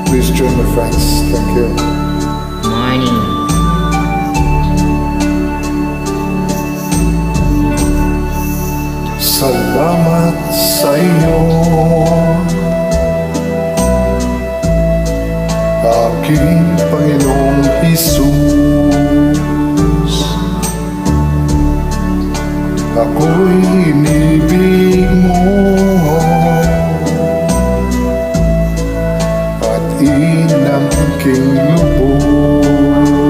Please join my friends. Thank you. Morning. Salamat sa iyo, aking Panginoong Hesus. Ako'y inibig mo at inangking lubos.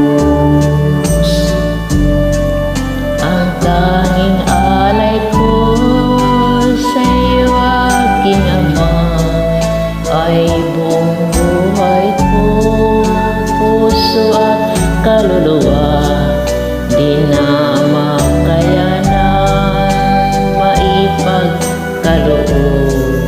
Ang tanging alay ko sa iyo, aking Ama, ay buong buhay ko, puso at kaluluwa. Di na makayanan maipagkaloob,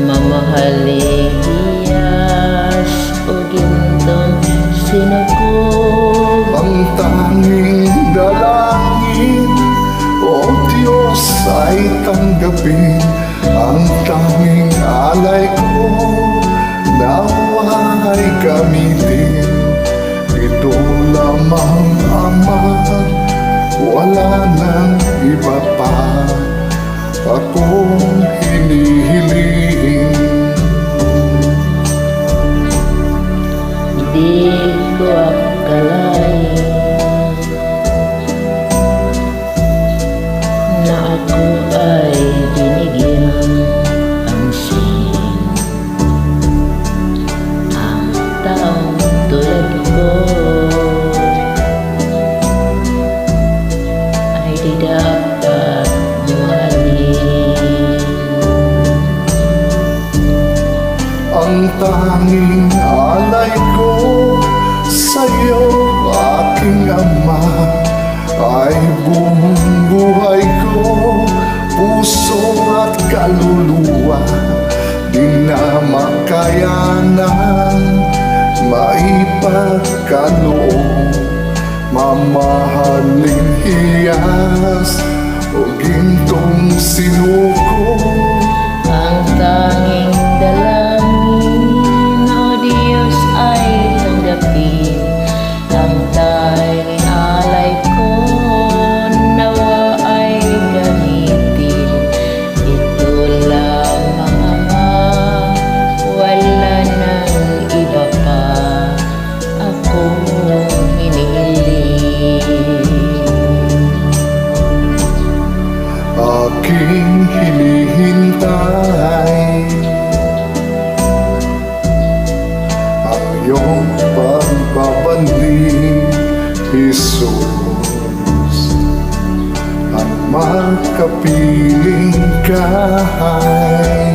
mamahaling hiyas o gintong sinukob. Ang tanging dalangin, O Diyos, ay tanggapin. Ang tanging alay ko, nawa ay gamitin. Ito lamang, Ama, wala nang iba pa akong hinihiling. Di ko akalain na ako ay binigyan pansin. Ang taong tulad ko ay di dapat mahalin. Ang tanging alay ko sa'yo, aking Ama, ay buong buhay ko, puso at kaluluwa. Di na makayanan maipagkaloob, mamahaling hiyas o gintong sinuko. Ang tanging dalangin, O Diyos, ay tanggapin. Ang tanging alay ko, nawa ay gamitin. Ito lamang, Ama, wala nang iba pa akong hinihiling. Aking hinihintay ang iyong pagbabalik, Jesus, at makapiling kahay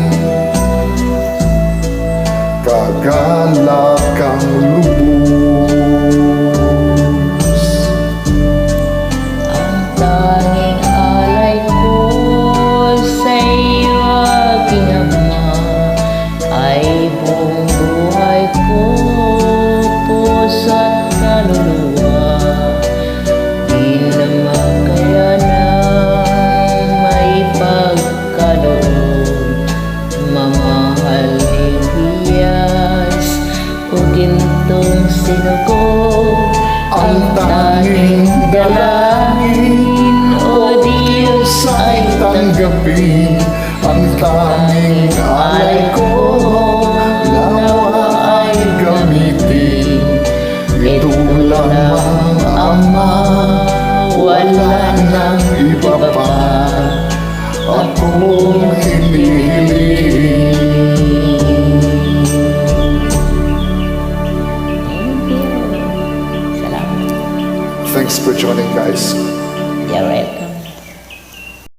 kagalakang lubos. Ang tanging alay ko sa iyo, aking Ama, ay buong buhay ko, puso at kaluluwa. Di na makayanan maipagkaloob, mamahaling hiyas o gintong sinukob. Ang tanging dalangin, O Diyos, ay tanggapin. Ang tanging alay ko, nawa ay gamitin. Ito lamang, Ama, wala nang iba pa akong hinihiling. Thank you. Salamat. Thanks for joining, guys. You're welcome.